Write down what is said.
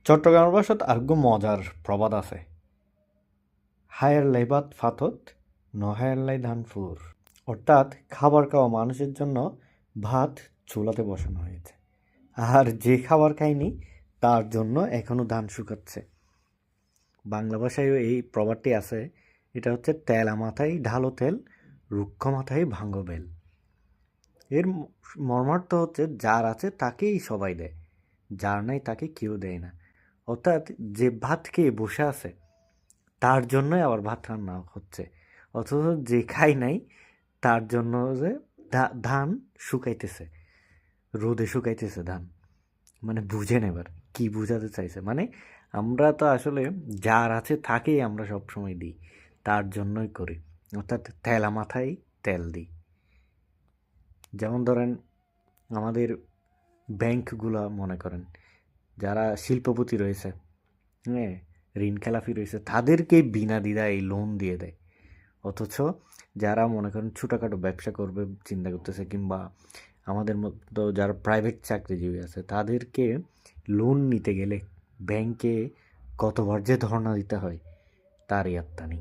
চট্টগ্রামের ভাষাত আরেকগো মজার প্রবাদ আছে। হায়ের লাই ভাত ফাতত নহায়ের লাই ধান ফুর। অর্থাৎ খাবার খাওয়া মানুষের জন্য ভাত চুলাতে বসানো হয়েছে, আর যে খাবার খায়নি তার জন্য এখনো ধান শুকাচ্ছে। বাংলা ভাষায়ও এই প্রবাদটি আছে। এটা হচ্ছে তেলা মাথায় ঢালো তেল, রুক্ষ মাথায় ভাঙ্গ বেল। এর মর্মার্থ হচ্ছে যার আছে তাকেই সবাই দেয়, যার নাই তাকে কেউ দেয় না। অর্থাৎ যে ভাত খেয়ে বসে আছে তার জন্যই আবার ভাত রান্না হচ্ছে, অথচ যে খাই নাই তার জন্য যে ধান শুকাইতেছে, রোদে শুকাইতেছে ধান। মানে বুঝেন এবার কি বুঝাতে চাইছে। মানে আমরা তো আসলে যার আছে তাকেই আমরা সবসময় দিই, তার জন্যই করি। অর্থাৎ তেলা মাথায় তেল দিই। যেমন ধরেন আমাদের ব্যাংকগুলা মনে করেন, যারা শিল্পপতি রয়েছে, হ্যাঁ, ঋণ খেলাপি রয়েছে, তাদেরকে বিনা দ্বিধায় লোন দিয়ে দেয়। অথচ যারা মনে করেন ছোটোখাটো ব্যবসা করবে চিন্তা করতেছে, কিংবা আমাদের মতো যারা প্রাইভেট চাকরিজীবী আছে, তাদেরকে লোন নিতে গেলে ব্যাংকে কতবার যে ধর্ণা দিতে হয় তারই আত্মা নেই।